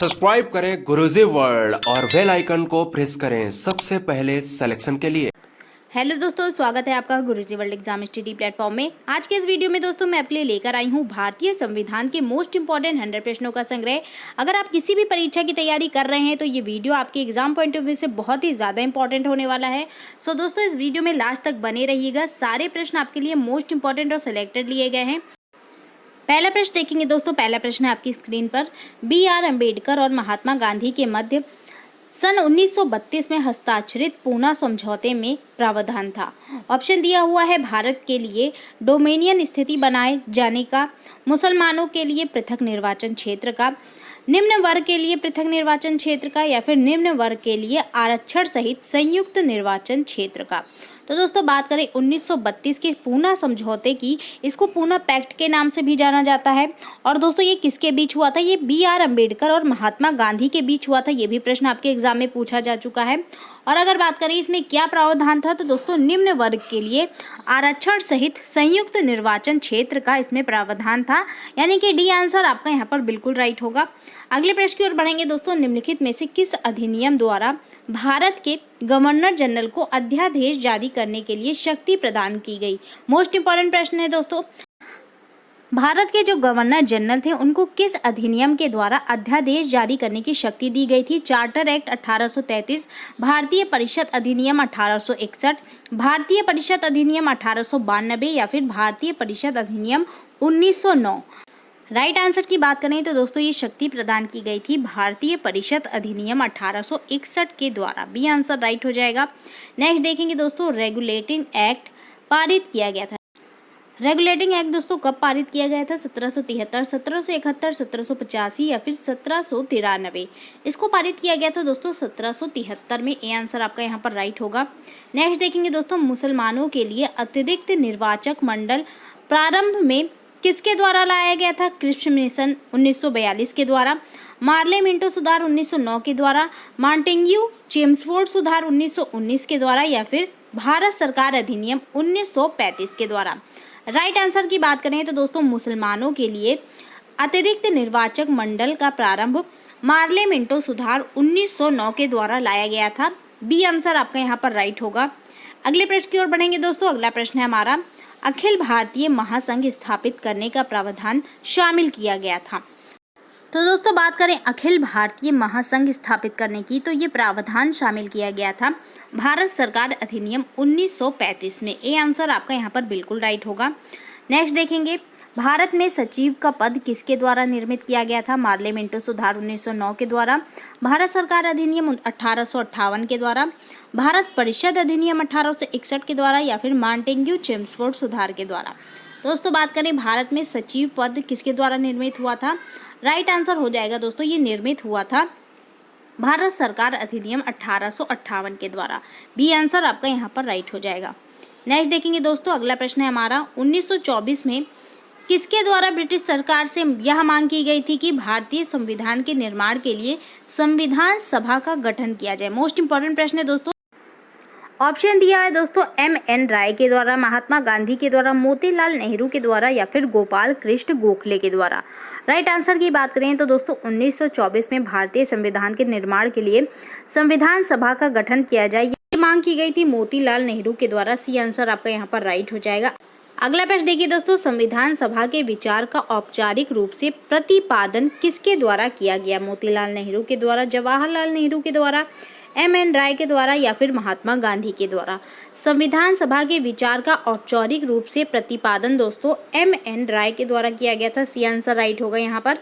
Subscribe करें गुरुजी world और bell icon को प्रेस करें सबसे पहले सिलेक्शन के लिए। हेलो दोस्तों, स्वागत है आपका गुरुजी वर्ल्ड एग्जाम स्टडी प्लेटफॉर्म में। आज के इस वीडियो में दोस्तों मैं आपके लिए लेकर आई हूँ भारतीय संविधान के मोस्ट इंपॉर्टेंट 100 प्रश्नों का संग्रह। अगर आप किसी भी परीक्षा की तैयारी कर रहे हैं तो ये वीडियो आपके एग्जाम पॉइंट ऑफ व्यू से बहुत ही ज़्यादा इंपॉर्टेंट होने वाला है। सो दोस्तों इस वीडियो में लास्ट तक बने रहिएगा। सारे प्रश्न आपके लिए मोस्ट इंपॉर्टेंट और सिलेक्टेड लिए गए हैं। पहला प्रश्न देखेंगे दोस्तों। पहला प्रश्न है आपकी स्क्रीन पर। B.R. अम्बेडकर और महात्मा गांधी के मध्य सन 1932 में हस्ताक्षरित पूना समझौते में प्रावधान था। ऑप्शन दिया हुआ है भारत के लिए डोमेनियन स्थिति बनाए जाने का, मुसलमानों के लिए पृथक निर्वाचन क्षेत्र का, निम्न वर्ग के लिए पृथक निर्वाचन क्षेत्र का, या फिर निम्न वर्ग के लिए आरक्षण सहित संयुक्त निर्वाचन क्षेत्र का। तो दोस्तों बात करें 1932 के पूना समझौते की, इसको पूना पैक्ट के नाम से भी जाना जाता है। और दोस्तों ये किसके बीच हुआ था? ये B.R. अम्बेडकर और महात्मा गांधी के बीच हुआ था। ये भी प्रश्न आपके एग्जाम में पूछा जा चुका है। और अगर बात करें इसमें क्या प्रावधान था, तो दोस्तों निम्न वर्ग के लिए आरक्षण सहित संयुक्त निर्वाचन क्षेत्र का इसमें प्रावधान था, यानी कि डी आंसर आपका यहाँ पर बिल्कुल राइट होगा। अगले प्रश्न की ओर बढ़ेंगे दोस्तों। निम्नलिखित में से किस अधिनियम द्वारा भारत के गवर्नर जनरल को अध्यादेश जारी करने के लिए शक्ति प्रदान की गई? मोस्ट इंपॉर्टेंट प्रश्न है दोस्तों। भारत के जो गवर्नर जनरल थे उनको किस अधिनियम के द्वारा अध्यादेश जारी करने की शक्ति दी गई थी? चार्टर एक्ट 1833, भारतीय परिषद अधिनियम 1861, भारतीय परिषद अधिनियम 1892, या फिर भारतीय परिषद अधिनियम 1909। राइट आंसर की बात करें तो दोस्तों ये शक्ति प्रदान की गई थी भारतीय परिषद अधिनियम 1861 के द्वारा। बी आंसर राइट हो जाएगा। नेक्स्ट देखेंगे दोस्तों। रेगुलेटिंग एक्ट पारित किया गया था। रेगुलेटिंग एक्ट दोस्तों कब पारित किया गया था? 1773, 1771, 1785 या फिर 1793। इसको पारित किया गया था दोस्तों 1773 में। ए आंसर आपका यहाँ पर राइट होगा। नेक्स्ट देखेंगे दोस्तों। मुसलमानों के लिए अतिरिक्त निर्वाचक मंडल प्रारंभ में किसके द्वारा लाया गया था? क्रिप्स मिशन 1942 के द्वारा, मार्ले मिंटो सुधार 1909 के द्वारा, मॉन्टेग्यू चेम्सफोर्ड सुधार 1919 के द्वारा, या फिर भारत सरकार अधिनियम 1935 के द्वारा। राइट आंसर की बात करें तो दोस्तों मुसलमानों के लिए अतिरिक्त निर्वाचक मंडल का प्रारंभ मार्ले मिंटो सुधार 1909 के द्वारा लाया गया था। बी आंसर आपका यहाँ पर राइट होगा। अगले प्रश्न की ओर बढ़ेंगे दोस्तों। अगला प्रश्न है हमारा। अखिल भारतीय महासंघ स्थापित करने का प्रावधान शामिल किया गया था। तो दोस्तों बात करें अखिल भारतीय महासंघ स्थापित करने की, तो ये प्रावधान शामिल किया गया था भारत सरकार अधिनियम 1935 में। ए आंसर आपका यहाँ पर बिल्कुल राइट होगा। नेक्स्ट देखेंगे। भारत में सचिव का पद किसके द्वारा निर्मित किया गया था? मार्ले मिंटो सुधार 1909 के द्वारा, भारत सरकार अधिनियम 1858 के द्वारा, भारत परिषद अधिनियम 1861 के द्वारा, या फिर मॉन्टेग्यू चेम्सफोर्ड सुधार के द्वारा। दोस्तों बात करें भारत में सचिव पद किसके द्वारा निर्मित हुआ था? राइट आंसर हो जाएगा दोस्तों ये निर्मित हुआ था भारत सरकार अधिनियम 1858 के द्वारा। बी आंसर आपका यहाँ पर राइट हो जाएगा। नेक्स्ट देखेंगे दोस्तों। अगला प्रश्न है हमारा। 1924 में किसके द्वारा ब्रिटिश सरकार से यह मांग की गई थी कि भारतीय संविधान के निर्माण के लिए संविधान सभा का गठन किया जाए? मोस्ट इंपॉर्टेंट प्रश्न है दोस्तों। ऑप्शन दिया है दोस्तों M.N. राय के द्वारा, महात्मा गांधी के द्वारा, मोतीलाल नेहरू के द्वारा, या फिर गोपाल कृष्ण गोखले के द्वारा। राइट आंसर की बात करें तो दोस्तों 1924 में भारतीय संविधान के निर्माण के लिए संविधान सभा का गठन किया जाए, ये मांग की गई थी मोतीलाल नेहरू के द्वारा। सी आंसर आपका यहाँ पर राइट हो जाएगा। अगला प्रश्न देखिए दोस्तों। संविधान सभा के विचार का औपचारिक रूप से प्रतिपादन किसके द्वारा किया गया? मोतीलाल नेहरू के द्वारा, जवाहरलाल नेहरू के द्वारा, M.N. राय के द्वारा, या फिर महात्मा गांधी के द्वारा। संविधान सभा के विचार का औपचारिक रूप से प्रतिपादन दोस्तों M.N. राय के द्वारा किया गया था। सी आंसर राइट होगा यहाँ पर।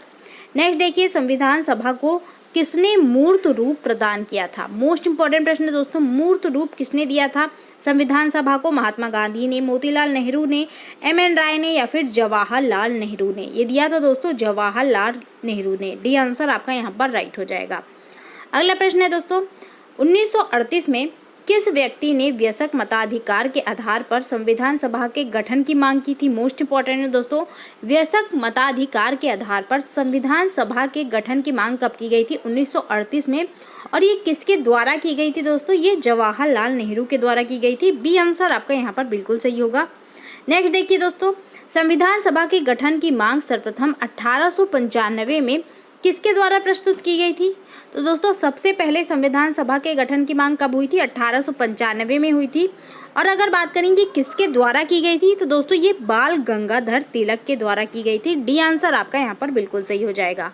नेक्स्ट देखिए। संविधान सभा को किसने मूर्त रूप प्रदान किया था? मोस्ट इंपॉर्टेंट प्रश्न है दोस्तों। मूर्त रूप किसने दिया था संविधान सभा को? महात्मा गांधी ने, मोतीलाल नेहरू ने, M.N. राय ने, या फिर जवाहरलाल नेहरू ने? ये दिया था दोस्तों जवाहरलाल नेहरू ने। डी आंसर आपका यहाँ पर राइट हो जाएगा। अगला प्रश्न है दोस्तों। 1938 में किस व्यक्ति ने वयस्क मताधिकार के आधार पर संविधान सभा के गठन की मांग की थी? मोस्ट इंपॉर्टेंट है दोस्तों। वयस्क मताधिकार के आधार पर संविधान सभा के गठन की मांग कब की गई थी? 1938 में। और ये किसके द्वारा की गई थी दोस्तों? ये जवाहरलाल नेहरू के द्वारा की गई थी। बी आंसर आपका यहाँ पर बिल्कुल सही होगा। नेक्स्ट देखिए दोस्तों। संविधान सभा के गठन की मांग सर्वप्रथम 1895 में किसके द्वारा प्रस्तुत की गई थी? तो दोस्तों सबसे पहले संविधान सभा के गठन की मांग कब हुई थी? 1895 में हुई थी। और अगर बात करेंगे किसके द्वारा की गई थी, तो दोस्तों ये बाल गंगाधर तिलक के द्वारा की गई थी। डी आंसर आपका यहाँ पर बिल्कुल सही हो जाएगा।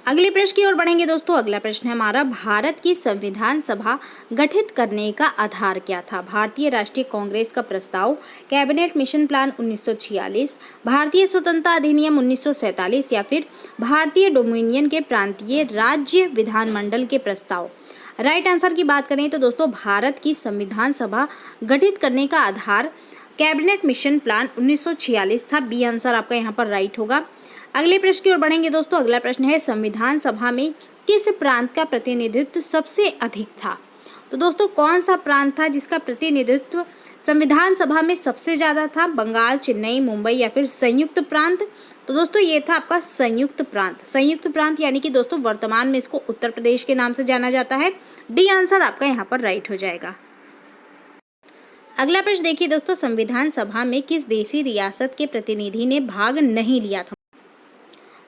अगले प्रश्न की ओर बढ़ेंगे दोस्तों। अगला प्रश्न है हमारा, भारत की संविधान सभा गठित करने का आधार क्या था? भारतीय राष्ट्रीय कांग्रेस का प्रस्ताव, कैबिनेट मिशन प्लान 1946, भारतीय स्वतंत्रता अधिनियम 1947 या फिर भारतीय डोमिनियन के प्रांतीय राज्य विधानमंडल के प्रस्ताव। राइट आंसर की बात करें तो दोस्तों भारत की संविधान सभा गठित करने का आधार कैबिनेट मिशन प्लान 1946 था। बी आंसर आपका यहाँ पर राइट होगा। अगले प्रश्न की ओर बढ़ेंगे दोस्तों। अगला प्रश्न है, संविधान सभा में किस प्रांत का प्रतिनिधित्व सबसे अधिक था? तो दोस्तों कौन सा प्रांत था जिसका प्रतिनिधित्व संविधान सभा में सबसे ज्यादा था? बंगाल, चेन्नई, मुंबई या फिर संयुक्त प्रांत? तो दोस्तों ये था आपका संयुक्त प्रांत। संयुक्त प्रांत यानी कि दोस्तों वर्तमान में इसको उत्तर प्रदेश के नाम से जाना जाता है। डी आंसर आपका यहाँ पर राइट हो जाएगा। अगला प्रश्न देखिए दोस्तों, संविधान सभा में किस देशी रियासत के प्रतिनिधि ने भाग नहीं लिया था?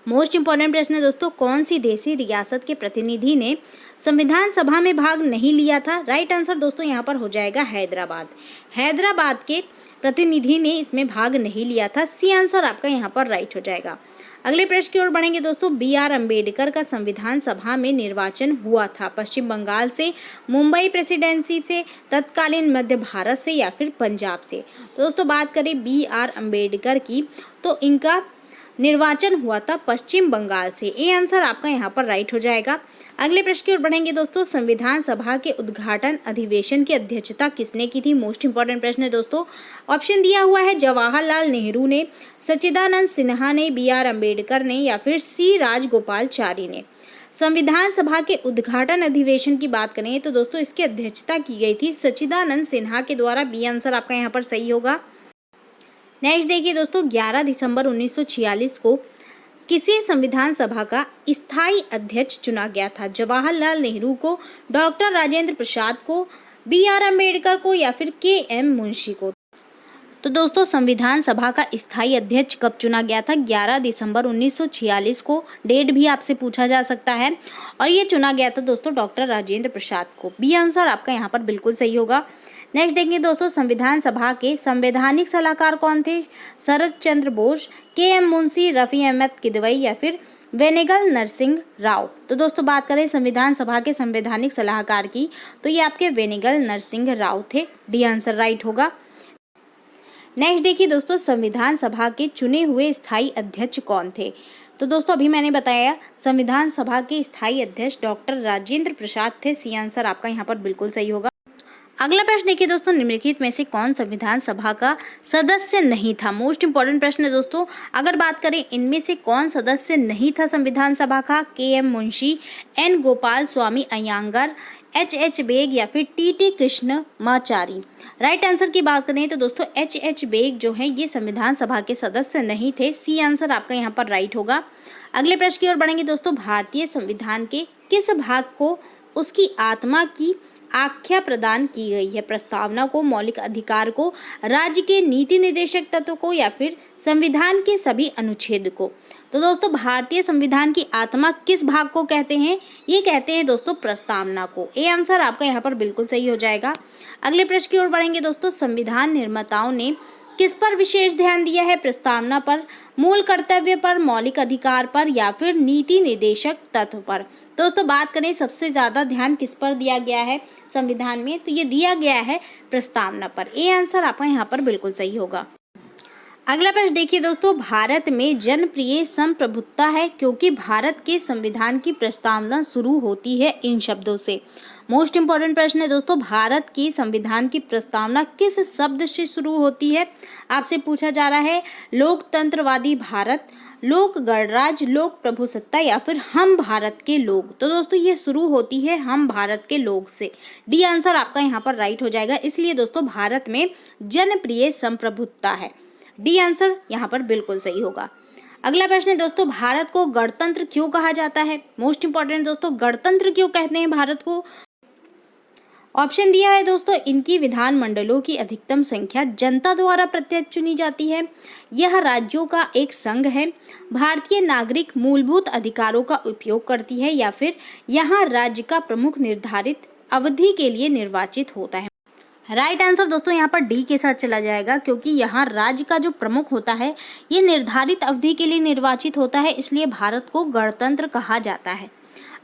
मोस्ट इंपॉर्टेंट प्रश्न है दोस्तों, कौन सी देशी रियासत के प्रतिनिधि ने संविधान सभा में भाग नहीं लिया था? राइट आंसर दोस्तों यहाँ पर हो जाएगा हैदराबाद। हैदराबाद के प्रतिनिधि ने इसमें भाग नहीं लिया था। सी आंसर आपका यहाँ पर राइट हो जाएगा। अगले प्रश्न की ओर बढ़ेंगे दोस्तों। बी आर अम्बेडकर का संविधान सभा में निर्वाचन हुआ था पश्चिम बंगाल से, मुंबई प्रेसिडेंसी से, तत्कालीन मध्य भारत से या फिर पंजाब से? तो दोस्तों बात करें बी आर अम्बेडकर की, तो इनका निर्वाचन हुआ था पश्चिम बंगाल से। ए आंसर आपका यहाँ पर राइट हो जाएगा। अगले प्रश्न की ओर बढ़ेंगे दोस्तों। संविधान सभा के उद्घाटन अधिवेशन की अध्यक्षता किसने की थी? मोस्ट इंपॉर्टेंट प्रश्न है दोस्तों। ऑप्शन दिया हुआ है, जवाहरलाल नेहरू ने, सच्चिदानंद सिन्हा ने, बी आर अम्बेडकर ने या फिर सी राजगोपालचारी ने। संविधान सभा के उद्घाटन अधिवेशन की बात करें तो दोस्तों इसकी अध्यक्षता की गई थी सच्चिदानंद सिन्हा के द्वारा। बी आंसर आपका यहाँ पर सही होगा। नेक्स्ट देखिए दोस्तों, 11 दिसंबर 1946 को किसी संविधान सभा का स्थायी अध्यक्ष चुना गया था? जवाहरलाल नेहरू को, डॉक्टर राजेंद्र प्रसाद को, बी आर अम्बेडकर को या फिर के एम मुंशी को? तो दोस्तों संविधान सभा का स्थायी अध्यक्ष कब चुना गया था? 11 दिसंबर 1946 को। डेट भी आपसे पूछा जा सकता है। और ये चुना गया था दोस्तों डॉक्टर राजेंद्र प्रसाद को। बी आंसर आपका यहाँ पर बिल्कुल सही होगा। नेक्स्ट देखेंगे दोस्तों, संविधान सभा के संवैधानिक सलाहकार कौन थे? शरद चंद्र बोस, के एम मुंशी, रफी अहमद किदवई या फिर वेनेगल नरसिंह राव? तो दोस्तों बात करें संविधान सभा के संवैधानिक सलाहकार की, तो ये आपके वेनेगल नरसिंह राव थे। डी आंसर राइट होगा। नेक्स्ट देखिए दोस्तों, संविधान सभा के चुने हुए स्थायी अध्यक्ष कौन थे? तो दोस्तों अभी मैंने बताया संविधान सभा के स्थायी अध्यक्ष डॉक्टर राजेंद्र प्रसाद थे। सी आंसर आपका यहाँ पर बिल्कुल सही होगा। अगला प्रश्न देखिए दोस्तों, निम्नलिखित में से कौन संविधान सभा का सदस्य नहीं था? मोस्ट इंपॉर्टेंट प्रश्न है दोस्तों। अगर बात करें इनमें से कौन सदस्य नहीं था संविधान सभा का? के M Munshi, N Gopal Swami Iyengar, H bag या फिर टी कृष्णमाचारी? राइट आंसर की बात करें तो दोस्तों एच बेग जो है ये संविधान सभा के सदस्य नहीं थे। सी आंसर आपका यहाँ पर राइट होगा। अगले प्रश्न की ओर बढ़ेंगे दोस्तों। भारतीय संविधान के किस भाग को उसकी आत्मा की आख्या प्रदान की गई है? प्रस्तावना को, मौलिक अधिकार को, राज्य के नीति निर्देशक तत्व को या फिर संविधान के सभी अनुच्छेद को? तो दोस्तों भारतीय संविधान की आत्मा किस भाग को कहते हैं? ये कहते हैं दोस्तों प्रस्तावना को। ए आंसर आपका यहाँ पर बिल्कुल सही हो जाएगा। अगले प्रश्न की ओर बढ़ेंगे दोस्तों। संविधान निर्माताओं ने किस पर विशेष ध्यान दिया है? प्रस्तावना पर, मूल कर्तव्य पर, मौलिक अधिकार पर या फिर नीति निर्देशक तत्व पर? दोस्तों बात करें सबसे ज्यादा ध्यान किस पर दिया गया है संविधान में, तो ये दिया गया है प्रस्तावना पर। ए आंसर आपका यहाँ पर बिल्कुल सही होगा। अगला प्रश्न देखिए दोस्तों, भारत में जनप्रिय संप्रभुत्ता है क्योंकि भारत के संविधान की प्रस्तावना शुरू होती है इन शब्दों से। मोस्ट इंपॉर्टेंट प्रश्न है दोस्तों, भारत की संविधान की प्रस्तावना किस शब्द से शुरू होती है? आपसे पूछा जा रहा है लोकतंत्रवादी भारत, लोक गणराज्य, लोक प्रभुसत्ता या फिर हम भारत के लोग? तो दोस्तों ये शुरू होती है हम भारत के लोग से। डी आंसर आपका यहाँ पर राइट हो जाएगा। इसलिए दोस्तों भारत में जनप्रिय संप्रभुत्ता है। डी आंसर यहाँ पर बिल्कुल सही होगा। अगला प्रश्न है दोस्तों, भारत को गणतंत्र क्यों कहा जाता है? मोस्ट इंपॉर्टेंट दोस्तों, गणतंत्र क्यों कहते हैं भारत को? ऑप्शन दिया है दोस्तों, इनकी विधानमंडलों की अधिकतम संख्या जनता द्वारा प्रत्यक्ष चुनी जाती है, यह राज्यों का एक संघ है, भारतीय नागरिक मूलभूत अधिकारों का उपयोग करती है, या फिर यहाँ राज्य का प्रमुख निर्धारित अवधि के लिए निर्वाचित होता है। राइट आंसर दोस्तों यहाँ पर डी के साथ चला जाएगा, क्योंकि यहाँ राज्य का जो प्रमुख होता है ये निर्धारित अवधि के लिए निर्वाचित होता है, इसलिए भारत को गणतंत्र कहा जाता है।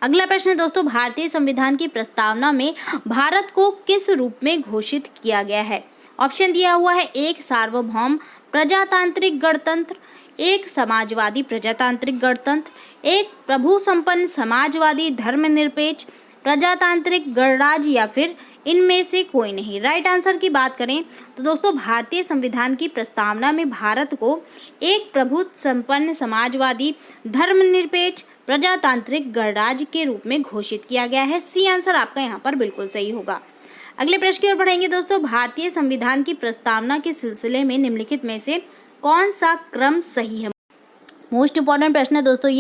अगला प्रश्न है दोस्तों, भारतीय संविधान की प्रस्तावना में भारत को किस रूप में घोषित किया गया है? ऑप्शन दिया हुआ है, एक सार्वभौम प्रजातांत्रिक गणतंत्र, एक समाजवादी प्रजातांत्रिक गणतंत्र, एक प्रभु संपन्न समाजवादी धर्मनिरपेक्ष प्रजातांत्रिक गणराज्य, या फिर इनमें से कोई नहीं। राइट आंसर की बात करें तो दोस्तों भारतीय संविधान की प्रस्तावना में भारत को एक प्रभु संपन्न समाजवादी धर्मनिरपेक्ष प्रजातांत्रिक गणराज्य के रूप में घोषित किया गया है। सी आंसर आपका यहाँ पर बिल्कुल सही होगा। अगले प्रश्न की ओर बढ़ेंगे दोस्तों, भारतीय संविधान की प्रस्तावना के सिलसिले में निम्नलिखित में से कौन सा क्रम सही है? मोस्ट इंपॉर्टेंट प्रश्न है दोस्तों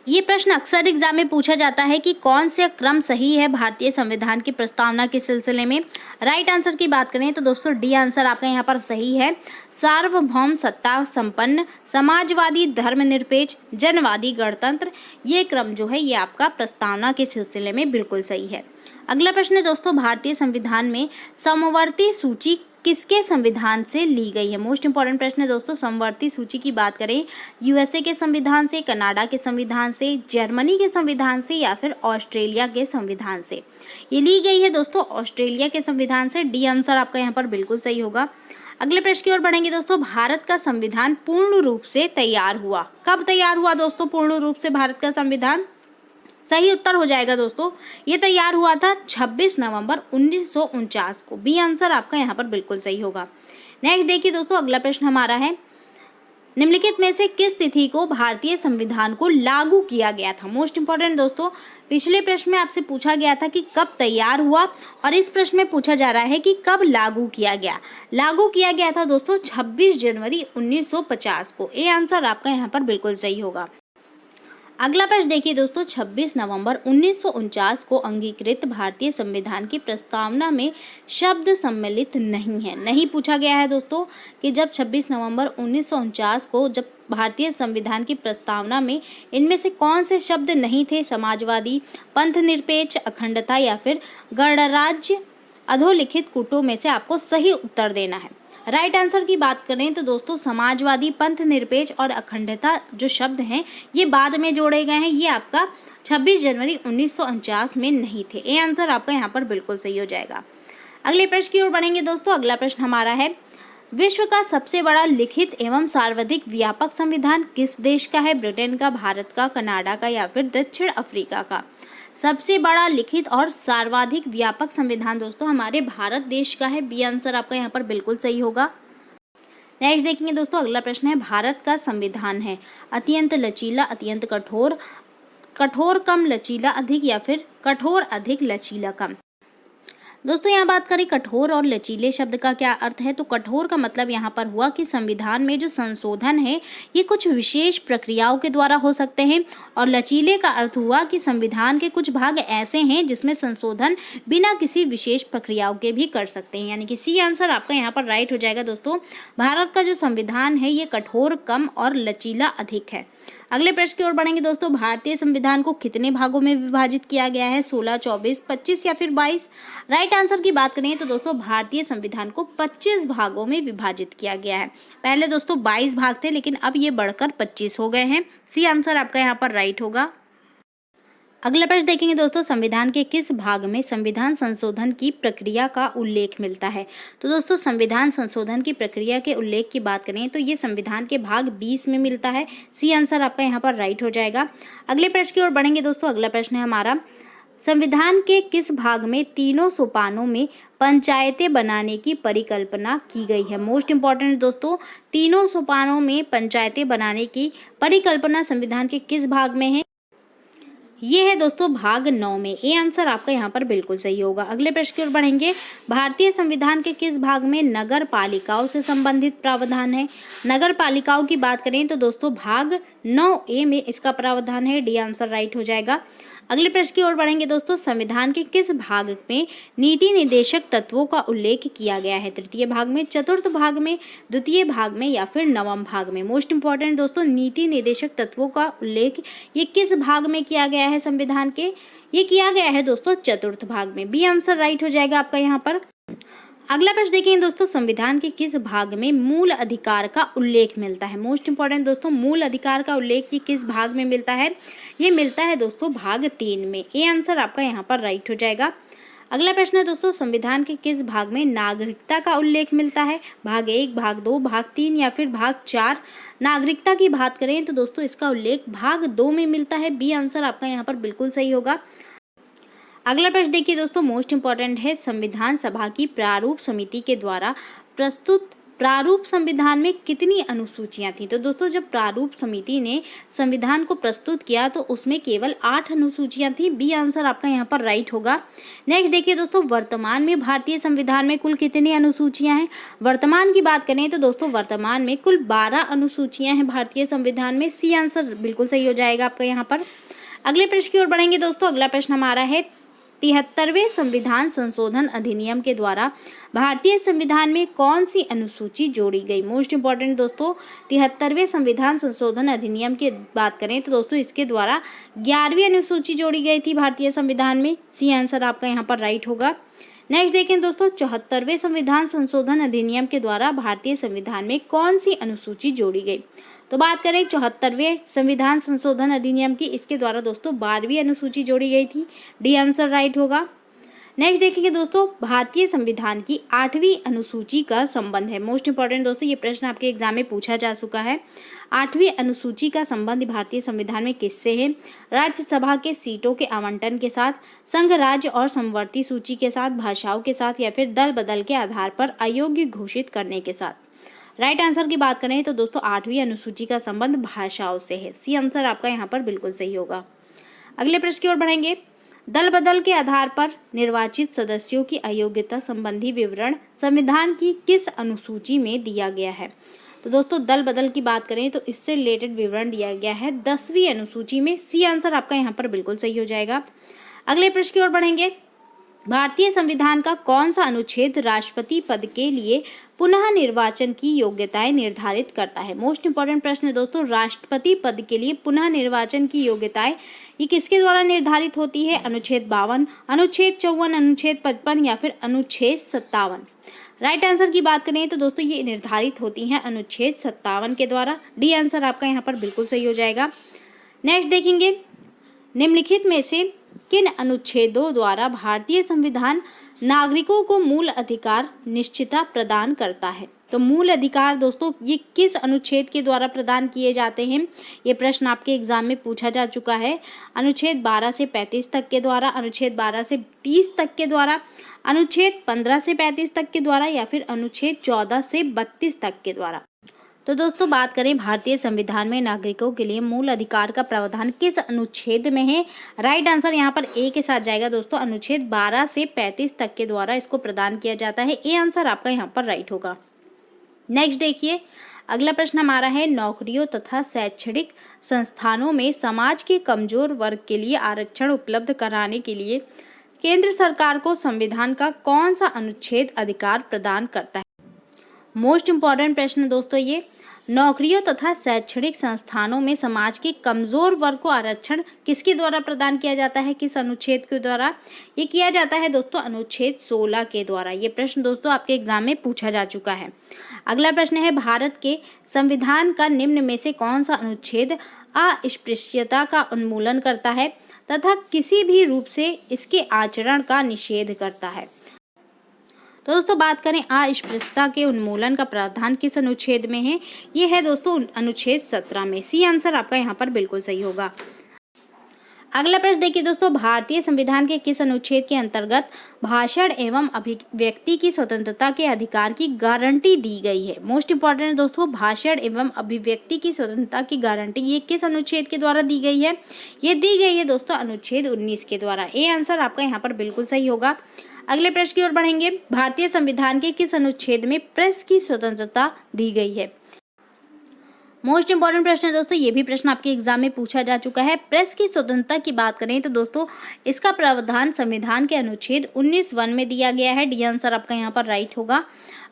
ये प्रश्न अक्सर एग्जाम में पूछा जाता है कि कौन से क्रम सही है भारतीय संविधान की प्रस्तावना के सिलसिले में। राइट आंसर की बात करें तो दोस्तों डी आंसर आपका यहाँ पर सही है, सार्वभौम सत्ता संपन्न समाजवादी धर्मनिरपेक्ष जनवादी गणतंत्र, ये क्रम जो है ये आपका प्रस्तावना के सिलसिले में बिल्कुल सही है। अगला प्रश्न है दोस्तों, भारतीय संविधान में समवर्ती सूची किसके संविधान से ली गई है? मोस्ट इंपॉर्टेंट प्रश्न है दोस्तों, समवर्ती सूची की बात करें यूएसए के संविधान से, कनाडा के संविधान से, जर्मनी के संविधान से, या फिर ऑस्ट्रेलिया के संविधान से? ये ली गई है दोस्तों ऑस्ट्रेलिया के संविधान से। डी आंसर आपका यहाँ पर बिल्कुल सही होगा। अगले प्रश्न की ओर बढ़ेंगे दोस्तों, भारत का संविधान पूर्ण रूप से तैयार हुआ कब तैयार हुआ दोस्तों पूर्ण रूप से भारत का संविधान? सही उत्तर हो जाएगा दोस्तों, ये तैयार हुआ था 26 नवंबर 1949 को। बी आंसर आपका यहाँ पर बिल्कुल सही होगा। नेक्स्ट देखिए दोस्तों, अगला प्रश्न हमारा है, निम्नलिखित में से किस तिथि को भारतीय संविधान को लागू किया गया था? मोस्ट इंपॉर्टेंट दोस्तों, पिछले प्रश्न में आपसे पूछा गया था कि कब तैयार हुआ, और इस प्रश्न में पूछा जा रहा है कि कब लागू किया गया। लागू किया गया था दोस्तों 26 जनवरी 1950 को। ए आंसर आपका यहाँ पर बिल्कुल सही होगा। अगला प्रश्न देखिए दोस्तों, 26 नवंबर 1949 को अंगीकृत भारतीय संविधान की प्रस्तावना में शब्द सम्मिलित नहीं है। नहीं पूछा गया है दोस्तों कि जब 26 नवंबर 1949 को जब भारतीय संविधान की प्रस्तावना में इनमें से कौन से शब्द नहीं थे? समाजवादी, पंथ निरपेक्ष, अखंडता, या फिर गणराज्य? अधोलिखित कूटों में से आपको सही उत्तर देना है। राइट आंसर की बात करें तो दोस्तों समाजवादी, पंथ निरपेक्ष और अखंडता जो शब्द हैं ये बाद में जोड़े गए हैं, ये आपका 26 जनवरी 1949 में नहीं थे। ए आंसर आपका यहाँ पर बिल्कुल सही हो जाएगा। अगले प्रश्न की ओर बढ़ेंगे दोस्तों, अगला प्रश्न हमारा है, विश्व का सबसे बड़ा लिखित एवं सर्वाधिक व्यापक संविधान किस देश का है? ब्रिटेन का, भारत का, कनाडा का, या फिर दक्षिण अफ्रीका का? सबसे बड़ा लिखित और सर्वाधिक व्यापक संविधान दोस्तों हमारे भारत देश का है। बी आंसर आपका यहाँ पर बिल्कुल सही होगा। नेक्स्ट देखेंगे दोस्तों, अगला प्रश्न है, भारत का संविधान है अत्यंत लचीला, अत्यंत कठोर, कठोर कम लचीला अधिक, या फिर कठोर अधिक लचीला कम? दोस्तों यहाँ बात करें कठोर और लचीले शब्द का क्या अर्थ है, तो कठोर का मतलब यहाँ पर हुआ कि संविधान में जो संशोधन है ये कुछ विशेष प्रक्रियाओं के द्वारा हो सकते हैं, और लचीले का अर्थ हुआ कि संविधान के कुछ भाग ऐसे हैं जिसमें संशोधन बिना किसी विशेष प्रक्रियाओं के भी कर सकते हैं। यानी कि सी आंसर आपका यहाँ पर राइट हो जाएगा दोस्तों, भारत का जो संविधान है ये कठोर कम और लचीला अधिक है। अगले प्रश्न की ओर बढ़ेंगे दोस्तों, भारतीय संविधान को कितने भागों में विभाजित किया गया है? 16, 24, 25 या फिर 22? राइट आंसर की बात करें तो दोस्तों भारतीय संविधान को 25 भागों में विभाजित किया गया है। पहले दोस्तों 22 भाग थे, लेकिन अब ये बढ़कर 25 हो गए हैं। सी आंसर आपका यहाँ पर राइट होगा। अगला प्रश्न देखेंगे दोस्तों, संविधान के किस भाग में संविधान संशोधन की प्रक्रिया का उल्लेख मिलता है? तो दोस्तों संविधान संशोधन की प्रक्रिया के उल्लेख की बात करें तो ये संविधान के भाग 20 में मिलता है। सी आंसर आपका यहाँ पर राइट हो जाएगा। अगले प्रश्न की ओर बढ़ेंगे दोस्तों, अगला प्रश्न है हमारा, संविधान के किस भाग में तीनों सोपानों में पंचायतें बनाने की परिकल्पना की गई है? मोस्ट इंपॉर्टेंट दोस्तों, तीनों सोपानों में पंचायतें बनाने की परिकल्पना संविधान के किस भाग में है? ये है दोस्तों भाग 9 में। ए आंसर आपका यहाँ पर बिल्कुल सही होगा। अगले प्रश्न की ओर बढ़ेंगे, भारतीय संविधान के किस भाग में नगर पालिकाओं से संबंधित प्रावधान है? नगर पालिकाओं की बात करें तो दोस्तों भाग 9A में इसका प्रावधान है। डी आंसर राइट हो जाएगा। अगले प्रश्न की ओर बढ़ेंगे दोस्तों। संविधान के किस भाग में नीति निर्देशक तत्वों का उल्लेख किया गया है? तृतीय भाग में, चतुर्थ भाग में, द्वितीय भाग में या फिर नवम भाग में? मोस्ट इंपॉर्टेंट दोस्तों, नीति निर्देशक तत्वों का उल्लेख ये किस भाग में किया गया है संविधान के? ये किया गया है दोस्तों चतुर्थ भाग में। बी आंसर राइट हो जाएगा आपका यहाँ पर। अगला प्रश्न देखेंगे दोस्तों। संविधान के किस भाग में मूल अधिकार का उल्लेख मिलता है? मोस्ट इंपॉर्टेंट दोस्तों, मूल अधिकार का उल्लेख ये किस भाग में मिलता है? ये मिलता है दोस्तों भाग 3 में। ए आंसर आपका यहाँ पर राइट हो जाएगा। अगला प्रश्न है दोस्तों। संविधान के किस भाग में नागरिकता का उल्लेख मिलता है? भाग 1, भाग 2, भाग 3 या फिर भाग 4? नागरिकता की बात करें तो दोस्तों इसका उल्लेख भाग 2 में मिलता है। बी आंसर आपका यहाँ पर बिल्कुल सही होगा। अगला प्रश्न देखिए दोस्तों, मोस्ट इंपॉर्टेंट है। संविधान सभा की प्रारूप समिति के द्वारा प्रस्तुत प्रारूप संविधान में कितनी अनुसूचियां थी? तो दोस्तों जब प्रारूप समिति ने संविधान को प्रस्तुत किया तो उसमें केवल 8 अनुसूचियां थी। बी आंसर आपका यहाँ पर राइट होगा। नेक्स्ट देखिए दोस्तों, वर्तमान में भारतीय संविधान में कुल कितनी अनुसूचियां हैं? वर्तमान की बात करें तो दोस्तों वर्तमान में कुल 12 अनुसूचियां हैं भारतीय संविधान में। सी आंसर बिल्कुल सही हो जाएगा आपका यहाँ पर। अगले प्रश्न की ओर बढ़ेंगे दोस्तों। अगला प्रश्न हमारा है 73वें संविधान संशोधन अधिनियम के द्वारा भारतीय संविधान में कौन सी अनुसूची जोड़ी गई? मोस्ट इंपॉर्टेंट दोस्तों, 73वें संविधान संशोधन अधिनियम की बात करें तो दोस्तों इसके द्वारा 11वीं अनुसूची जोड़ी गई थी भारतीय संविधान में। सी आंसर आपका यहाँ पर राइट होगा। नेक्स्ट देखें दोस्तों, 74वें संविधान संशोधन अधिनियम के द्वारा भारतीय संविधान में कौन सी अनुसूची जोड़ी गई? तो बात करें 74वें संविधान संशोधन अधिनियम की, इसके द्वारा दोस्तों 12वीं अनुसूची जोड़ी गई थी। डी आंसर राइट होगा। नेक्स्ट देखेंगे दोस्तों, भारतीय संविधान की 8वीं अनुसूची का संबंध है। मोस्ट इंपॉर्टेंट दोस्तों, ये प्रश्न आपके एग्जाम में पूछा जा चुका है। 8वीं अनुसूची का संबंध भारतीय संविधान में किससे है? राज्यसभा के सीटों के आवंटन के साथ, संघ राज्य और समवर्ती सूची के साथ, भाषाओं के साथ या फिर दल बदल के आधार पर अयोग्य घोषित करने के साथ? राइट आंसर की बात करें तो दोस्तों 8वीं अनुसूची का संबंध भाषाओं से है। सी आंसर आपका यहाँ पर बिल्कुल सही होगा। अगले प्रश्न की ओर बढ़ेंगे। दल बदल के आधार पर निर्वाचित सदस्यों की अयोग्यता संबंधी विवरण संविधान की किस अनुसूची में दिया गया है? तो दोस्तों दल बदल की बात करें तो इससे रिलेटेड विवरण दिया गया है 10वीं अनुसूची में। सी आंसर आपका यहाँ पर बिल्कुल सही हो जाएगा। अगले प्रश्न की ओर बढ़ेंगे। भारतीय संविधान का कौन सा अनुच्छेद राष्ट्रपति पद के लिए पुनः निर्वाचन की योग्यताएं निर्धारित करता है? मोस्ट इंपॉर्टेंट प्रश्न है दोस्तों, राष्ट्रपति पद के लिए पुनः निर्वाचन की योग्यताएं ये किसके द्वारा निर्धारित होती है? अनुच्छेद 52, अनुच्छेद 54, अनुच्छेद 55 या फिर अनुच्छेद 57? राइट आंसर की बात करें तो दोस्तों ये निर्धारित होती हैं अनुच्छेद 57 के द्वारा। डी आंसर आपका यहाँ पर बिल्कुल सही हो जाएगा। नेक्स्ट देखेंगे, निम्नलिखित में से किन अनुच्छेदों द्वारा भारतीय संविधान नागरिकों को मूल अधिकार निश्चितता प्रदान करता है? तो मूल अधिकार दोस्तों ये किस अनुच्छेद के द्वारा प्रदान किए जाते हैं? ये प्रश्न आपके एग्जाम में पूछा जा चुका है। अनुच्छेद 12 से 35 तक के द्वारा, अनुच्छेद 12 से 30 तक के द्वारा, अनुच्छेद 15 से 35 तक के द्वारा या फिर अनुच्छेद 14 से 32 तक के द्वारा? तो दोस्तों बात करें भारतीय संविधान में नागरिकों के लिए मूल अधिकार का प्रावधान किस अनुच्छेद में है? राइट आंसर यहाँ पर ए के साथ जाएगा दोस्तों। अनुच्छेद 12 से 35 तक के द्वारा इसको प्रदान किया जाता है। ए आंसर आपका यहाँ पर राइट होगा। नेक्स्ट देखिए, अगला प्रश्न हमारा है नौकरियों तथा शैक्षणिक संस्थानों में समाज के कमजोर वर्ग के लिए आरक्षण उपलब्ध कराने के लिए केंद्र सरकार को संविधान का कौन सा अनुच्छेद अधिकार प्रदान करता है? मोस्ट इंपॉर्टेंट प्रश्न दोस्तों, ये नौकरियों तथा शैक्षणिक संस्थानों में समाज के कमजोर वर्ग को आरक्षण किसके द्वारा प्रदान किया जाता है? किस अनुच्छेद के द्वारा? ये किया जाता है दोस्तों अनुच्छेद 16 के द्वारा। ये प्रश्न दोस्तों आपके एग्जाम में पूछा जा चुका है। अगला प्रश्न है भारत के संविधान का निम्न में से कौन सा अनुच्छेद अस्पृश्यता का उन्मूलन करता है तथा किसी भी रूप से इसके आचरण का निषेध करता है? तो दोस्तों बात करें अस्पृश्यता के उन्मूलन का प्रावधान किस अनुच्छेद में है? ये है दोस्तों अनुच्छेद 17 में। सी आंसर आपका यहाँ पर बिल्कुल सही होगा। अगला प्रश्न देखिए दोस्तों, भारतीय संविधान के किस अनुच्छेद के अंतर्गत भाषण एवं अभिव्यक्ति की स्वतंत्रता के अधिकार की गारंटी दी गई है? मोस्ट इंपॉर्टेंट दोस्तों, भाषण एवं अभिव्यक्ति की स्वतंत्रता की गारंटी ये किस अनुच्छेद के द्वारा दी गई है? ये दी गई है दोस्तों अनुच्छेद 19 के द्वारा। ए आंसर आपका यहाँ पर बिल्कुल सही होगा। अगले प्रश्न की ओर बढ़ेंगे। भारतीय संविधान के किस अनुच्छेद में प्रेस की स्वतंत्रता दी गई है? मोस्ट इंपॉर्टेंट प्रश्न है दोस्तों, ये भी प्रश्न आपके एग्जाम में पूछा जा चुका है। प्रेस की स्वतंत्रता की बात करें तो दोस्तों इसका प्रावधान संविधान के अनुच्छेद 19(1) में दिया गया है। डी आंसर आपका यहाँ पर राइट होगा।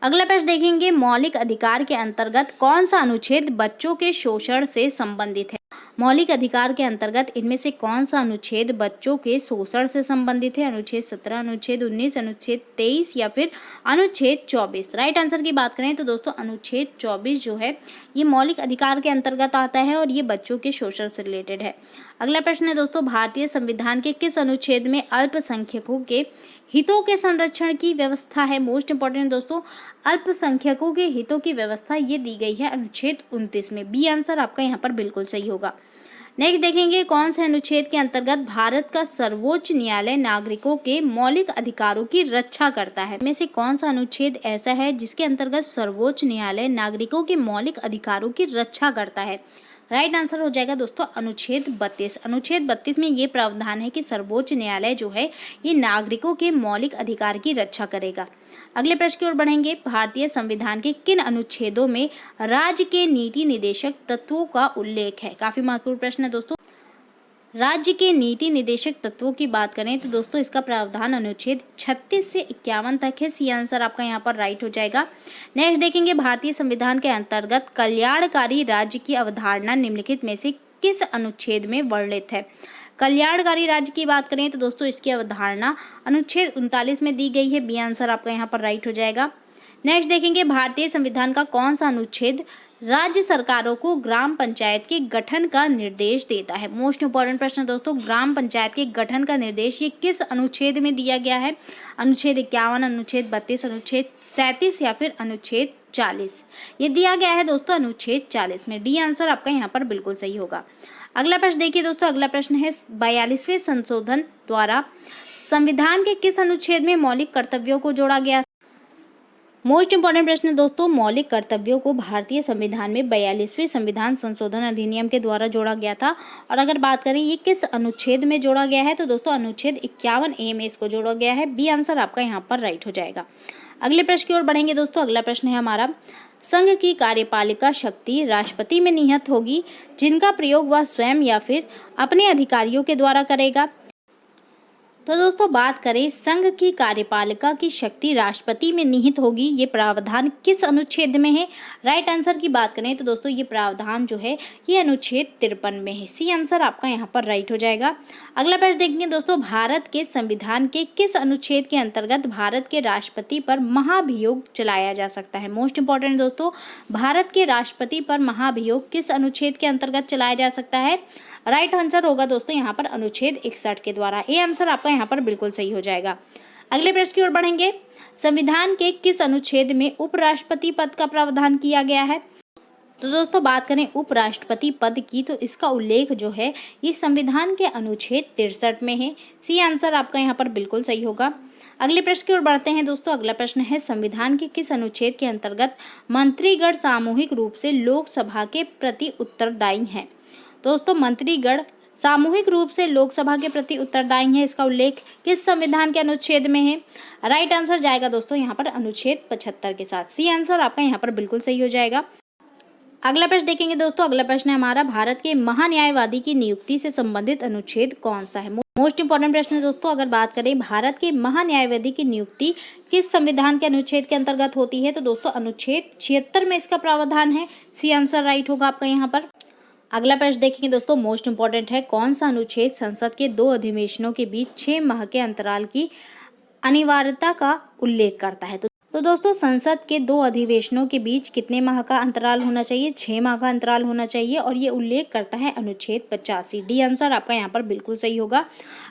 अगला प्रश्न देखेंगे, मौलिक अधिकार के अंतर्गत कौन सा अनुच्छेद बच्चों के शोषण से संबंधित है। मौलिक अधिकार के अंतर्गत इनमें से कौन सा अनुच्छेद बच्चों के शोषण से संबंधित है। अनुच्छेद 17, अनुच्छेद 19, अनुच्छेद 23 या फिर अनुच्छेद 24। राइट आंसर की बात करें तो दोस्तों अनुच्छेद 24 जो है ये मौलिक अधिकार के अंतर्गत आता है और ये बच्चों के शोषण से रिलेटेड है। अगला प्रश्न है दोस्तों, भारतीय संविधान के किस अनुच्छेद में अल्पसंख्यकों के हितों के संरक्षण की व्यवस्था है। मोस्ट इंपॉर्टेंट दोस्तों, अल्पसंख्यकों के हितों की व्यवस्था ये दी गई है अनुच्छेद 29 में। बी आंसर आपका यहाँ पर बिल्कुल सही होगा। नेक्स्ट देखेंगे, कौन से अनुच्छेद के अंतर्गत भारत का सर्वोच्च न्यायालय नागरिकों के मौलिक अधिकारों की रक्षा करता है। इनमें से कौन सा अनुच्छेद ऐसा है जिसके अंतर्गत सर्वोच्च न्यायालय नागरिकों के मौलिक अधिकारों की रक्षा करता है। राइट आंसर हो जाएगा दोस्तों अनुच्छेद 32। अनुच्छेद 32 में ये प्रावधान है कि सर्वोच्च न्यायालय जो है ये नागरिकों के मौलिक अधिकार की रक्षा करेगा। अगले प्रश्न की ओर बढ़ेंगे, भारतीय संविधान के किन अनुच्छेदों में राज्य के नीति निदेशक तत्वों का उल्लेख है। काफी महत्वपूर्ण प्रश्न है दोस्तों। राज्य के नीति निदेशक तत्वों की बात करें तो दोस्तों इसका प्रावधान अनुच्छेद 36 से 51 तक है। सी आंसर आपका यहाँ पर राइट हो जाएगा। नेक्स्ट देखेंगे, भारतीय संविधान के अंतर्गत कल्याणकारी राज्य की अवधारणा निम्नलिखित में से किस अनुच्छेद में वर्णित है। कल्याणकारी राज्य की बात करें तो दोस्तों इसकी अवधारणा अनुच्छेद 39 में दी गई है। बी आंसर आपका यहाँ पर राइट हो जाएगा। नेक्स्ट देखेंगे, भारतीय संविधान का कौन सा अनुच्छेद राज्य सरकारों को ग्राम पंचायत के गठन का निर्देश देता है। मोस्ट इंपॉर्टेंट प्रश्न है दोस्तों, ग्राम पंचायत के गठन का निर्देश ये किस अनुच्छेद में दिया गया है। अनुच्छेद 51, अनुच्छेद 32, अनुच्छेद 37 या फिर अनुच्छेद 40। ये दिया गया है दोस्तों अनुच्छेद 40 में। डी आंसर आपका यहाँ पर बिल्कुल सही होगा। अगला प्रश्न देखिए दोस्तों, अगला प्रश्न है 42वें संशोधन द्वारा संविधान के किस अनुच्छेद में मौलिक कर्तव्यों को जोड़ा गया। मोस्ट इंपॉर्टेंट प्रश्न है दोस्तों, मौलिक कर्तव्यों को भारतीय संविधान में 42वें संविधान संशोधन अधिनियम के द्वारा जोड़ा गया था। और अगर बात करें ये किस अनुच्छेद में जोड़ा गया है तो दोस्तों अनुच्छेद 51A में इसको जोड़ा गया है। बी आंसर आपका यहाँ पर राइट हो जाएगा। अगले प्रश्न की ओर बढ़ेंगे दोस्तों। अगला प्रश्न है हमारा, संघ की कार्यपालिका शक्ति राष्ट्रपति में निहित होगी जिनका प्रयोग वह स्वयं या फिर अपने अधिकारियों के द्वारा करेगा। तो दोस्तों बात करें संघ की कार्यपालिका की शक्ति राष्ट्रपति में निहित होगी, ये प्रावधान किस अनुच्छेद में है। राइट आंसर की बात करें तो दोस्तों ये प्रावधान जो है ये अनुच्छेद 53 में है। सी आंसर आपका यहाँ पर राइट हो जाएगा। अगला प्रश्न देखेंगे दोस्तों, भारत के संविधान के किस अनुच्छेद के अंतर्गत भारत के राष्ट्रपति पर महाभियोग चलाया जा सकता है। मोस्ट इंपॉर्टेंट दोस्तों, भारत के राष्ट्रपति पर महाभियोग किस अनुच्छेद के अंतर्गत चलाया जा सकता है। राइट आंसर होगा दोस्तों यहाँ पर अनुच्छेद 61 के द्वारा। ये आंसर आपका यहाँ पर बिल्कुल सही हो जाएगा। अगले प्रश्न की ओर बढ़ेंगे, संविधान के किस अनुच्छेद में उपराष्ट्रपति पद का प्रावधान किया गया है। तो दोस्तों बात करें उपराष्ट्रपति पद की तो इसका उल्लेख जो है ये संविधान के अनुच्छेद 63 में है। सी आंसर आपका यहाँ पर बिल्कुल सही होगा। अगले प्रश्न की ओर बढ़ते हैं दोस्तों। अगला प्रश्न है, संविधान के किस अनुच्छेद के अंतर्गत मंत्रीगण सामूहिक रूप से लोकसभा के प्रति उत्तरदायी हैं। दोस्तों मंत्रीगण सामूहिक रूप से लोकसभा के प्रति उत्तरदायी है, इसका उल्लेख किस संविधान के अनुच्छेद में है। राइट आंसर जाएगा दोस्तों यहाँ पर अनुच्छेद 75 के साथ। सी आंसर आपका यहाँ पर बिल्कुल सही हो जाएगा। अगला प्रश्न देखेंगे दोस्तों। अगला प्रश्न है हमारा, भारत के महान्यायवादी की नियुक्ति से संबंधित अनुच्छेद कौन सा है। मोस्ट इंपॉर्टेंट प्रश्न है दोस्तों। अगर बात करें भारत के महान्यायवादी की नियुक्ति किस संविधान के अनुच्छेद के अंतर्गत होती है तो दोस्तों अनुच्छेद 76 में इसका प्रावधान है। सी आंसर राइट होगा आपका यहाँ पर। अगला प्रश्न देखेंगे दोस्तों, मोस्ट इंपॉर्टेंट है, कौन सा अनुच्छेद संसद के 2 अधिवेशनों के बीच 6 माह के अंतराल की अनिवार्यता का उल्लेख करता है। तो दोस्तों संसद के 2 अधिवेशनों के बीच कितने माह का अंतराल होना चाहिए, 6 माह का अंतराल होना चाहिए और ये उल्लेख करता है अनुच्छेद 85। डी आंसर आपका यहाँ पर बिल्कुल सही होगा।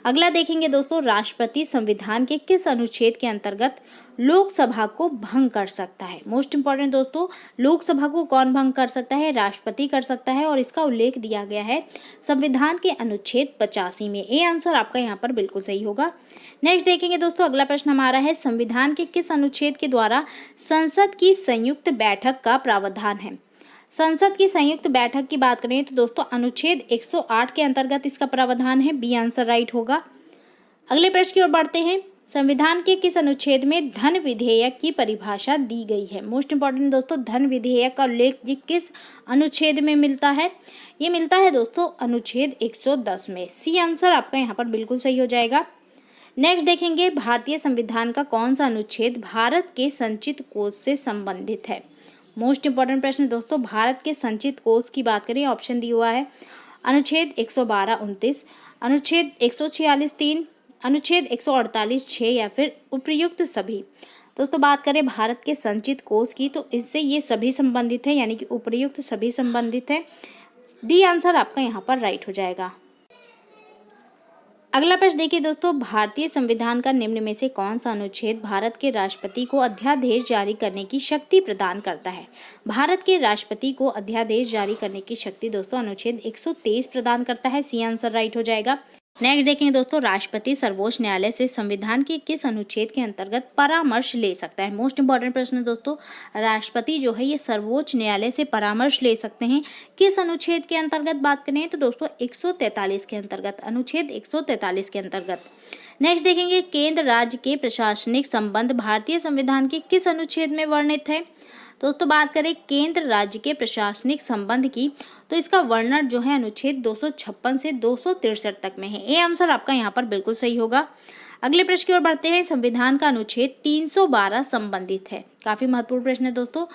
अगला देखेंगे दोस्तों, राष्ट्रपति संविधान के किस अनुच्छेद के अंतर्गत लोकसभा को भंग कर सकता है। मोस्ट इंपॉर्टेंट दोस्तों, लोकसभा को कौन भंग कर सकता है, राष्ट्रपति कर सकता है और इसका उल्लेख दिया गया है संविधान के अनुच्छेद 85 में। ए आंसर आपका यहाँ पर बिल्कुल सही होगा। नेक्स्ट देखेंगे दोस्तों, अगला प्रश्न हमारा है, संविधान के किस अनुच्छेद के द्वारा संसद की संयुक्त बैठक का प्रावधान है। संसद की संयुक्त बैठक की बात करें तो दोस्तों अनुच्छेद 108 के अंतर्गत इसका प्रावधान है। बी आंसर राइट होगा। अगले प्रश्न की ओर बढ़ते हैं, संविधान के किस अनुच्छेद में धन विधेयक की परिभाषा दी गई है? मोस्ट इंपॉर्टेंट दोस्तों, धन विधेयक का उल्लेख ये किस अनुच्छेद में मिलता है? ये मिलता है दोस्तों अनुच्छेद 110 में। सी आंसर आपका यहाँ पर बिल्कुल सही हो जाएगा। नेक्स्ट देखेंगे, भारतीय संविधान का कौन सा अनुच्छेद भारत के संचित कोष से संबंधित है? मोस्ट इंपॉर्टेंट प्रश्न दोस्तों, भारत के संचित कोष की बात करें, ऑप्शन दिया हुआ है अनुच्छेद 112-29, अनुच्छेद 146-3, अनुच्छेद 148-6 या फिर उपयुक्त सभी। दोस्तों बात करें भारत के संचित कोष की तो इससे ये सभी संबंधित है, यानी कि उपयुक्त सभी संबंधित है। डी आंसर आपका यहाँ पर राइट हो जाएगा। अगला प्रश्न देखिए दोस्तों, भारतीय संविधान का निम्न में से कौन सा अनुच्छेद भारत के राष्ट्रपति को अध्यादेश जारी करने की शक्ति प्रदान करता है? भारत के राष्ट्रपति को अध्यादेश जारी करने की शक्ति दोस्तों अनुच्छेद 123 प्रदान करता है। सी आंसर राइट हो जाएगा। नेक्स्ट देखेंगे दोस्तों, राष्ट्रपति सर्वोच्च न्यायालय से संविधान के किस अनुच्छेद के अंतर्गत परामर्श ले सकता है? मोस्ट इंपॉर्टेंट प्रश्न दोस्तों, राष्ट्रपति जो है ये सर्वोच्च न्यायालय से परामर्श ले सकते हैं किस अनुच्छेद के अंतर्गत बात करें तो दोस्तों 143 के अंतर्गत, अनुच्छेद 143 के अंतर्गत। नेक्स्ट देखेंगे, केंद्र राज्य के प्रशासनिक संबंध भारतीय संविधान के किस अनुच्छेद में वर्णित है? दोस्तों बात करें केंद्र राज्य के प्रशासनिक संबंध की तो इसका वर्णन जो है अनुच्छेद 256 से 263 तक में है। ये आंसर आपका यहाँ पर बिल्कुल सही होगा। अगले प्रश्न की ओर बढ़ते हैं, संविधान का अनुच्छेद 312 संबंधित है। काफी महत्वपूर्ण प्रश्न है दोस्तों।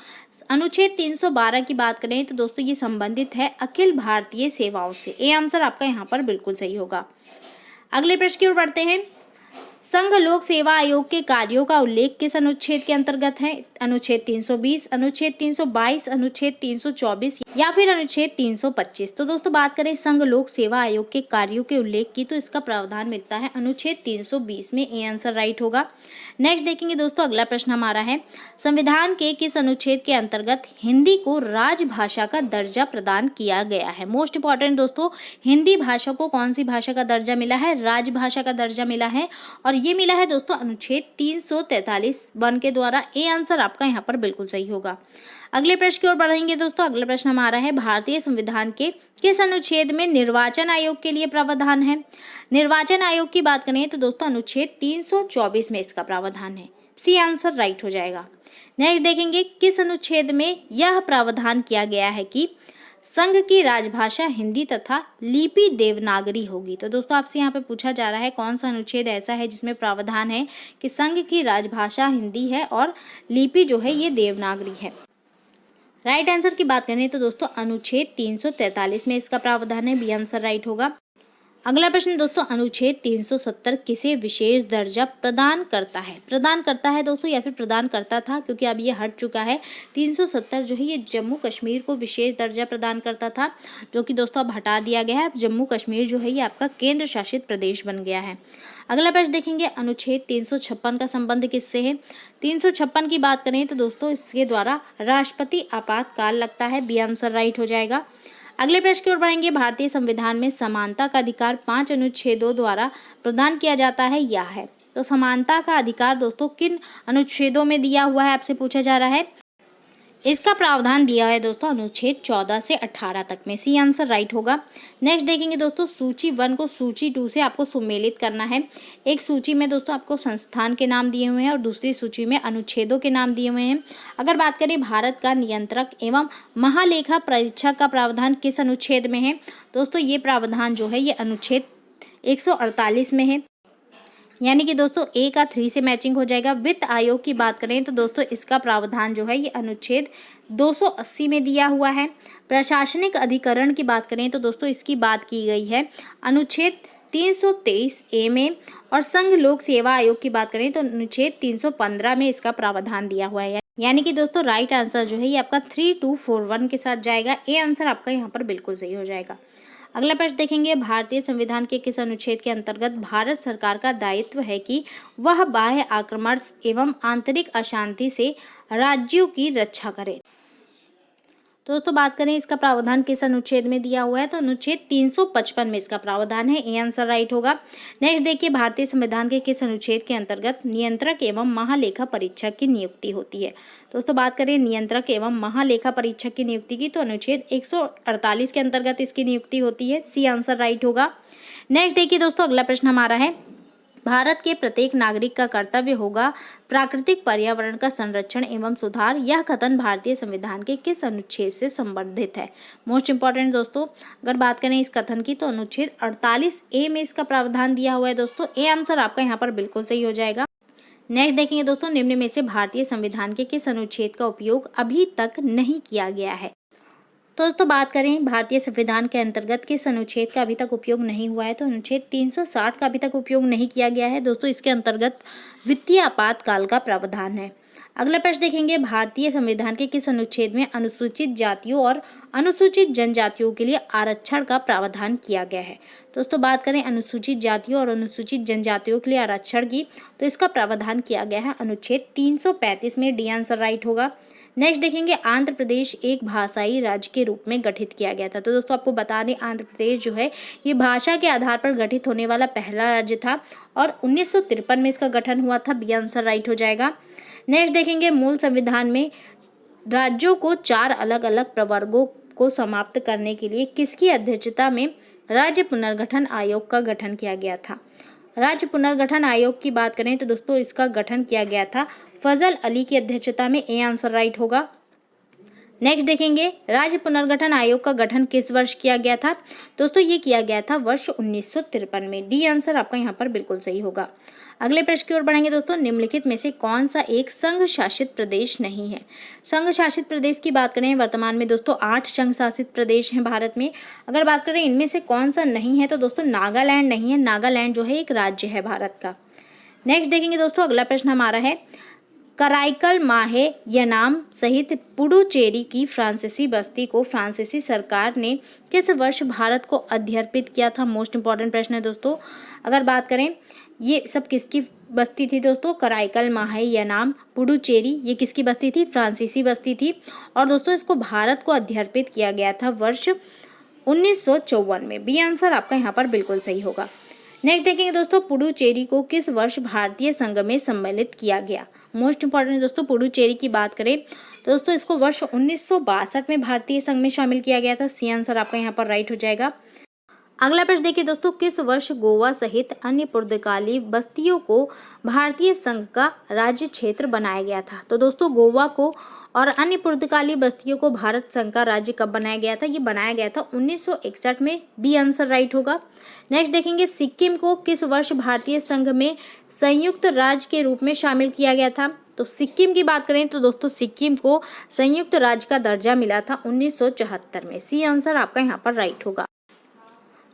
अनुच्छेद 312 की बात करें तो दोस्तों ये संबंधित है अखिल भारतीय सेवाओं से। ये आंसर आपका यहाँ पर बिल्कुल सही होगा। अगले प्रश्न की ओर बढ़ते हैं, संघ लोक सेवा आयोग के कार्यों का उल्लेख किस अनुच्छेद के अंतर्गत है? अनुच्छेद 320, अनुच्छेद 322, अनुच्छेद 324 या फिर अनुच्छेद 325। तो दोस्तों बात करें संघ लोक सेवा आयोग के कार्यों के उल्लेख की तो इसका प्रावधान मिलता है अनुच्छेद 320 में। ए आंसर राइट होगा। नेक्स्ट देखेंगे दोस्तों, अगला प्रश्न हमारा है, संविधान के किस अनुच्छेद के अंतर्गत हिंदी को राजभाषा का दर्जा प्रदान किया गया है? मोस्ट इंपॉर्टेंट दोस्तों, हिंदी भाषा को कौन सी भाषा का दर्जा मिला है? राजभाषा का दर्जा मिला है और ये मिला है दोस्तों अनुच्छेद 343(1) के द्वारा। ए आंसर आपका यहाँ पर बिल्कुल सही होगा। अगले प्रश्न की ओर बढ़ेंगे दोस्तों। अगला प्रश्न हमारा है, भारतीय संविधान के किस अनुच्छेद में निर्वाचन आयोग के लिए प्रावधान है? निर्वाचन आयोग की बात करें तो दोस्तों अनुच्छेद 324 में इसका प्रावधान है। सी आंसर राइट हो जाएगा। नेक्स्ट देखेंगे, किस अनुच्छेद में यह प्रावधान किया गया है कि संघ की राजभाषा हिंदी तथा लिपि देवनागरी होगी? तो दोस्तों आपसे यहाँ पे पूछा जा रहा है कौन सा अनुच्छेद ऐसा है जिसमें प्रावधान है कि संघ की राजभाषा हिंदी है और लिपि जो है ये देवनागरी है। राइट आंसर की बात करें तो दोस्तों अनुच्छेद 343 में इसका प्रावधान है। बी आंसर राइट होगा। अगला प्रश्न दोस्तों, अनुच्छेद 370 किसे विशेष दर्जा प्रदान करता है? प्रदान करता है दोस्तों या फिर प्रदान करता था, क्योंकि अब ये हट चुका है। 370 जो है ये जम्मू कश्मीर को विशेष दर्जा प्रदान करता था, जो कि दोस्तों अब हटा दिया गया है। जम्मू कश्मीर जो है ये आपका केंद्र शासित प्रदेश बन गया है। अगला प्रश्न देखेंगे, अनुच्छेद 356 का संबंध किससे है? 356 की बात करें तो दोस्तों इसके द्वारा राष्ट्रपति आपातकाल लगता है। बी आंसर राइट हो जाएगा। अगले प्रश्न की ओर बढ़ेंगे, भारतीय संविधान में समानता का अधिकार 5 अनुच्छेदों द्वारा प्रदान किया जाता है या है? तो समानता का अधिकार दोस्तों किन अनुच्छेदों में दिया हुआ है आपसे पूछा जा रहा है। इसका प्रावधान दिया है दोस्तों अनुच्छेद 14 से 18 तक में। सी आंसर राइट होगा। नेक्स्ट देखेंगे दोस्तों, सूची 1 को सूची 2 से आपको सुमेलित करना है। एक सूची में दोस्तों आपको संस्थान के नाम दिए हुए हैं और दूसरी सूची में अनुच्छेदों के नाम दिए हुए हैं। अगर बात करें भारत का नियंत्रक एवं महालेखा परीक्षक का प्रावधान किस अनुच्छेद में है? दोस्तों ये प्रावधान जो है ये अनुच्छेद 148 में है, यानी कि दोस्तों ए का 3 से मैचिंग हो जाएगा। वित्त आयोग की बात करें तो दोस्तों इसका प्रावधान जो है ये अनुच्छेद 280 में दिया हुआ है। प्रशासनिक अधिकरण की बात करें तो दोस्तों इसकी बात की गई है अनुच्छेद 323 ए में, और संघ लोक सेवा आयोग की बात करें तो अनुच्छेद 315 में इसका प्रावधान दिया हुआ है। यानी कि दोस्तों राइट आंसर जो है ये आपका 3241 के साथ जाएगा। ए आंसर आपका यहाँ पर बिल्कुल सही हो जाएगा। अगला प्रश्न देखेंगे, भारतीय संविधान के किस अनुच्छेद के अंतर्गत भारत सरकार का दायित्व है कि वह बाह्य आक्रमण एवं आंतरिक अशांति से राज्यों की रक्षा करे? दोस्तों बात करें इसका प्रावधान किस अनुच्छेद में दिया हुआ है? तो अनुच्छेद 355 में इसका प्रावधान है। ए आंसर राइट होगा। नेक्स्ट देखिए, भारतीय संविधान के किस अनुच्छेद के अंतर्गत नियंत्रक एवं महालेखा परीक्षक की नियुक्ति होती है? दोस्तों बात करें नियंत्रक एवं महालेखा परीक्षक की नियुक्ति की तो अनुच्छेद 148 के अंतर्गत इसकी नियुक्ति होती है। सी आंसर राइट होगा। नेक्स्ट देखिए दोस्तों, अगला प्रश्न हमारा है, भारत के प्रत्येक नागरिक का कर्तव्य होगा प्राकृतिक पर्यावरण का संरक्षण एवं सुधार। यह कथन भारतीय संविधान के किस अनुच्छेद से संबंधित है? मोस्ट इंपॉर्टेंट दोस्तों, अगर बात करें इस कथन की तो अनुच्छेद 48A में इसका प्रावधान दिया हुआ है दोस्तों। ए आंसर आपका यहाँ पर बिल्कुल सही हो जाएगा। नेक्स्ट देखेंगे दोस्तों, निम्न में से भारतीय संविधान के किस अनुच्छेद का उपयोग अभी तक नहीं किया गया है? तो दोस्तों बात करें भारतीय संविधान के अंतर्गत किस अनुच्छेद का अभी तक उपयोग नहीं हुआ है, तो अनुच्छेद 360 का अभी तक उपयोग नहीं किया गया है दोस्तों। इसके अंतर्गत वित्तीय आपातकाल का प्रावधान है। अगला प्रश्न देखेंगे, भारतीय संविधान के किस अनुच्छेद में अनुसूचित जातियों और अनुसूचित जनजातियों के लिए आरक्षण का प्रावधान किया गया है? दोस्तों बात करें अनुसूचित जातियों और अनुसूचित जनजातियों के लिए आरक्षण की, तो इसका प्रावधान किया गया है अनुच्छेद 335 में। डी आंसर राइट होगा। नेक्स्ट देखेंगे, आंध्र प्रदेश एक भाषाई राज्य के रूप में गठित किया गया था। तो दोस्तों आपको बता दें, आंध्र प्रदेश जो है ये भाषा के आधार पर गठित होने वाला पहला राज्य था और 1953 में इसका गठन हुआ था। बी आंसर राइट हो जाएगा। नेक्स्ट देखेंगे, मूल संविधान में राज्यों को 4 अलग अलग प्रवर्गों को समाप्त करने के लिए किसकी अध्यक्षता में राज्य पुनर्गठन आयोग का गठन किया गया था? राज्य पुनर्गठन आयोग की बात करें तो दोस्तों इसका गठन किया गया था फजल अली की अध्यक्षता में। ए आंसर राइट होगा। नेक्स्ट देखेंगे, राज्य पुनर्गठन आयोग का गठन किस वर्ष किया गया था? दोस्तों ये किया गया था वर्ष 1953 में। डी आंसर आपका यहाँ पर बिल्कुल सही होगा। अगले प्रश्न की ओर बढ़ेंगे दोस्तों, निम्नलिखित में से कौन सा एक संघ शासित प्रदेश नहीं है? संघ शासित प्रदेश की बात करें, वर्तमान में दोस्तों 8 संघ शासित प्रदेश हैं भारत में। अगर बात करें इनमें से कौन सा नहीं है, तो दोस्तों नागालैंड नहीं है। नागालैंड जो है एक राज्य है भारत का। नेक्स्ट देखेंगे दोस्तों, अगला प्रश्न हमारा है, कराईकल माहे यनाम सहित पुडुचेरी की फ्रांसीसी बस्ती को फ्रांसीसी सरकार ने किस वर्ष भारत को अध्यर्पित किया था? मोस्ट इंपॉर्टेंट प्रश्न है दोस्तों। अगर बात करें ये सब किसकी बस्ती थी दोस्तों? कराईकल माहे यनाम पुडुचेरी, ये किसकी बस्ती थी? फ्रांसीसी बस्ती थी। और दोस्तों इसको भारत को अध्यर्पित किया गया था वर्ष 1954 में। बी आंसर आपका यहाँ पर बिल्कुल सही होगा। नेक्स्ट देखेंगे दोस्तों, पुडुचेरी को किस वर्ष भारतीय संघ में सम्मिलित किया गया? मोस्ट इंपॉर्टेंट दोस्तों, पुडुचेरी की बात करें तो दोस्तों इसको वर्ष 1962 में भारतीय संघ में शामिल किया गया था। सी आंसर आपका यहाँ पर राइट हो जाएगा। अगला प्रश्न देखिए दोस्तों, किस वर्ष गोवा सहित अन्य पुर्तगाली बस्तियों को भारतीय संघ का राज्य क्षेत्र बनाया गया था? तो दोस्तों गोवा को और अन्य पुर्तगाली बस्तियों को भारत संघ का राज्य कब बनाया गया था? ये बनाया गया था 1961 में। बी आंसर राइट होगा। नेक्स्ट देखेंगे, सिक्किम को किस वर्ष भारतीय संघ में संयुक्त राज्य के रूप में शामिल किया गया था? तो सिक्किम की बात करें तो दोस्तों सिक्किम को संयुक्त राज्य का दर्जा मिला था 1974 में। सी आंसर आपका यहाँ पर राइट होगा।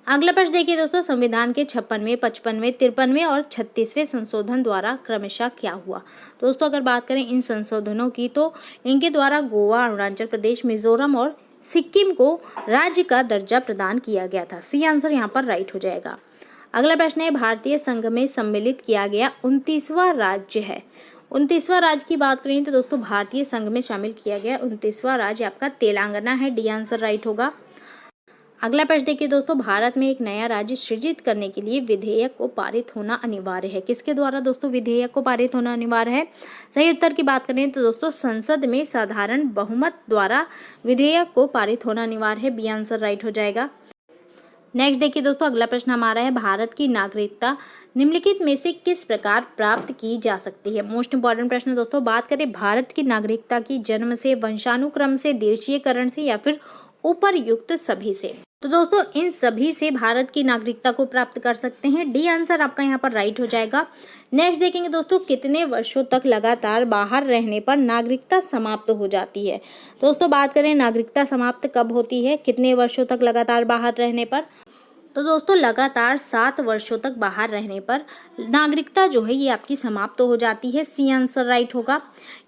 अगला प्रश्न देखिए दोस्तों, संविधान के 56वें, 55वें, 53वें और 36वें संशोधन द्वारा क्रमशः क्या हुआ? दोस्तों अगर बात करें इन संशोधनों की तो इनके द्वारा गोवा, अरुणाचल प्रदेश, मिजोरम और सिक्किम को राज्य का दर्जा प्रदान किया गया था। सी आंसर यहाँ पर राइट हो जाएगा। अगला प्रश्न है, भारतीय संघ में सम्मिलित किया गया 29वां राज्य है। 29वां राज्य की बात करें तो दोस्तों भारतीय संघ में शामिल किया गया 29वां राज्य आपका तेलंगाना है। डी आंसर राइट होगा। अगला प्रश्न देखिए दोस्तों, भारत में एक नया राज्य सृजित करने के लिए विधेयक को पारित होना अनिवार्य है। किसके द्वारा दोस्तों विधेयक को पारित होना अनिवार्य है? सही उत्तर की बात करें तो दोस्तों संसद में साधारण बहुमत द्वारा विधेयक को पारित होना अनिवार्य है। बी आंसर राइट हो जाएगा। नेक्स्ट देखिए दोस्तों, अगला प्रश्न हमारा है, भारत की नागरिकता निम्नलिखित में से किस प्रकार प्राप्त की जा सकती है? मोस्ट इंपॉर्टेंट प्रश्न दोस्तों, बात करें भारत की नागरिकता की जन्म से, वंशानुक्रम से, देशीयकरण से या फिर उपरयुक्त सभी से? तो दोस्तों इन सभी से भारत की नागरिकता को प्राप्त कर सकते हैं। डी आंसर आपका यहाँ पर राइट हो जाएगा। नेक्स्ट देखेंगे दोस्तों, कितने वर्षों तक लगातार बाहर रहने पर नागरिकता समाप्त हो जाती है? दोस्तों बात करें नागरिकता समाप्त कब होती है, कितने वर्षों तक लगातार बाहर रहने पर? तो दोस्तों लगातार 7 वर्षों तक बाहर रहने पर नागरिकता जो है ये आपकी समाप्त हो जाती है। सी आंसर राइट होगा।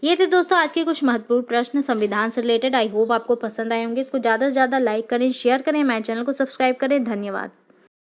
ये थे दोस्तों आज के कुछ महत्वपूर्ण प्रश्न संविधान से रिलेटेड। आई होप आपको पसंद आए होंगे। इसको ज़्यादा से ज़्यादा लाइक करें, शेयर करें, हमारे चैनल को सब्सक्राइब करें। धन्यवाद।